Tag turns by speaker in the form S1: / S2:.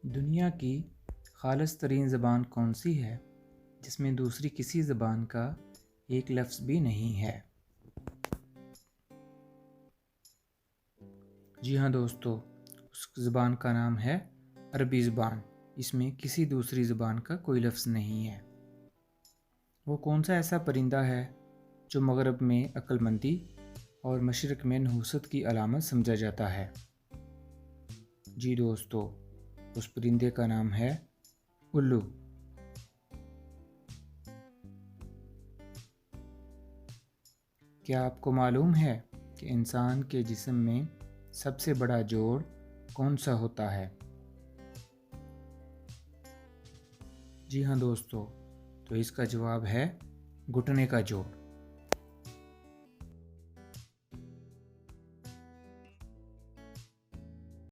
S1: दुनिया की खालिस तरीन ज़बान कौन सी है जिसमें दूसरी किसी ज़बान का एक लफ्ज़ भी नहीं है? जी हाँ दोस्तों, उस ज़बान का नाम है अरबी ज़बान। इसमें किसी दूसरी ज़बान का कोई लफ्ज़ नहीं है। वो कौन सा ऐसा परिंदा है जो मगरब में अक्लमंदी और मशरक़ में नहुसत की अलामत समझा जाता है? जी दोस्तों, उस परिंदे का नाम है उल्लू। क्या आपको मालूम है कि इंसान के जिस्म में सबसे बड़ा जोड़ कौन सा होता है? जी हाँ दोस्तों, तो इसका जवाब है घुटने का जोड़।